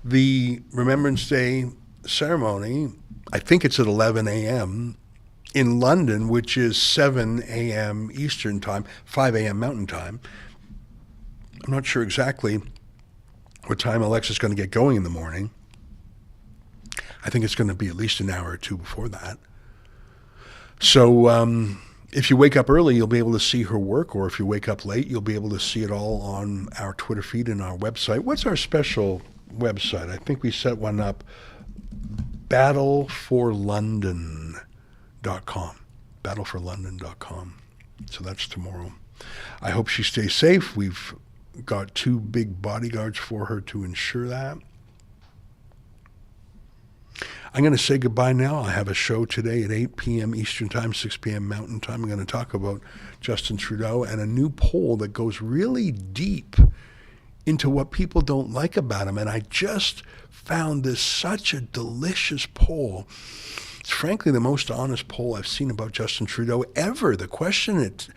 The Remembrance Day ceremony, I think it's at 11 a.m. in London, which is 7 a.m. Eastern Time, 5 a.m. Mountain Time. I'm not sure exactly what time Alexa's going to get going in the morning. I think it's going to be at least an hour or two before that. So if you wake up early, you'll be able to see her work, or if you wake up late, you'll be able to see it all on our Twitter feed and our website. What's our special website? I think we set one up, battleforlondon.com, battleforlondon.com. So that's tomorrow. I hope she stays safe. We've got 2 big bodyguards for her to ensure that. I'm going to say goodbye now. I have a show today at 8 p.m. Eastern Time, 6 p.m. Mountain Time. I'm going to talk about Justin Trudeau and a new poll that goes really deep into what people don't like about him. And I just found this such a delicious poll. It's frankly the most honest poll I've seen about Justin Trudeau ever. The questions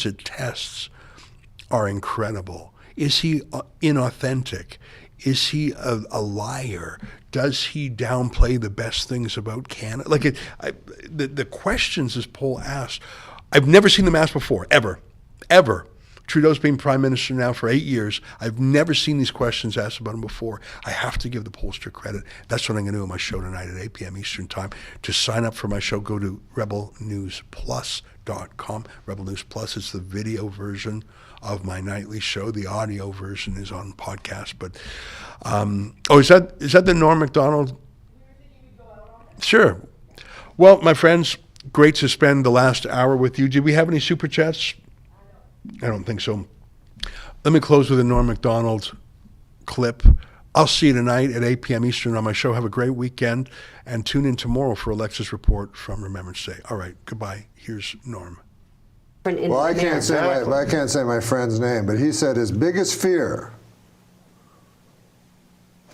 it tests are incredible. Is he inauthentic? Is he a liar? Does he downplay the best things about Canada? Like the questions this poll asked, I've never seen them asked before, ever. Trudeau's been prime minister now for 8 years. I've never seen these questions asked about him before. I have to give the pollster credit. That's what I'm going to do on my show tonight at 8 p.m. Eastern Time. To sign up for my show, go to rebelnewsplus.com. Rebel News Plus is the video version of my nightly show. The audio version is on podcast. But is that the Norm Macdonald? Sure. Well, my friends, great to spend the last hour with you. Did we have any super chats? I don't think so. Let me close with a Norm Macdonald clip. I'll see you tonight at 8 p.m. Eastern on my show. Have a great weekend, and tune in tomorrow for Alexa's report from Remembrance Day. All right, goodbye. Here's Norm. Well, I can't say my friend's name, but he said his biggest fear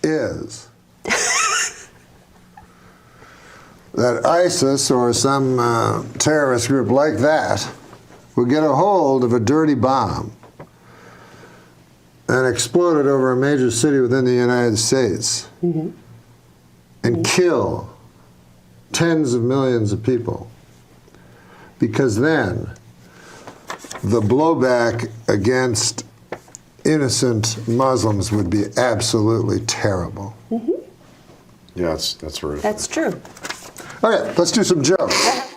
is that ISIS or some terrorist group like that will get a hold of a dirty bomb and explode it over a major city within the United States and kill tens of millions of people. Because then the blowback against innocent Muslims would be absolutely terrible. Yeah, that's horrific. That's true. All right, let's do some jokes.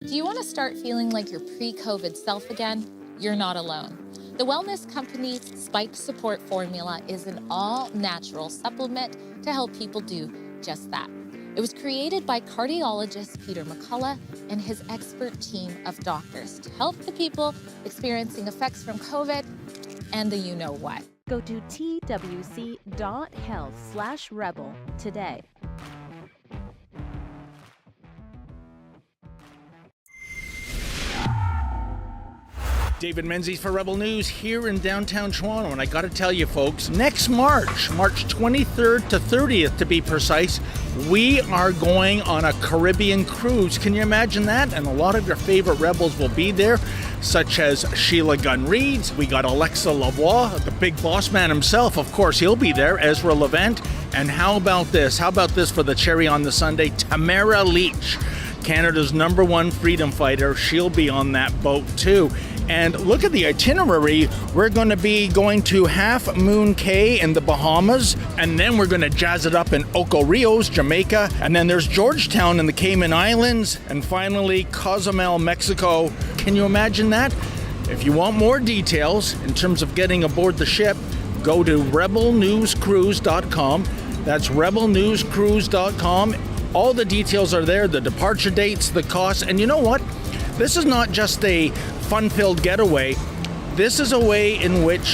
Do you want to start feeling like your pre-COVID self again? You're not alone. The wellness company's Spike Support Formula is an all-natural supplement to help people do just that. It was created by cardiologist Peter McCullough and his expert team of doctors to help the people experiencing effects from COVID and the you-know-what. Go to twc.health/rebel today. David Menzies for Rebel News here in downtown Toronto, and I got to tell you folks, next March 23rd to 30th to be precise, we are going on a Caribbean cruise. Can you imagine that? And a lot of your favorite Rebels will be there, such as Sheila Gunn Reid. We got Alexa Lavoie, the big boss man himself, of course, he'll be there, Ezra Levant. And how about this? How about this for the cherry on the sundae? Tamara Leach. Canada's #1 freedom fighter. She'll be on that boat too. And look at the itinerary. We're going to be going to Half Moon Cay in the Bahamas, and then we're going to jazz it up in Ocho Rios, Jamaica, and then there's Georgetown in the Cayman Islands, and finally Cozumel, Mexico. Can you imagine that? If you want more details in terms of getting aboard the ship, go to rebelnewscruise.com. That's rebelnewscruise.com. All the details are there, the departure dates, the costs, and you know what? This is not just a fun-filled getaway. This is a way in which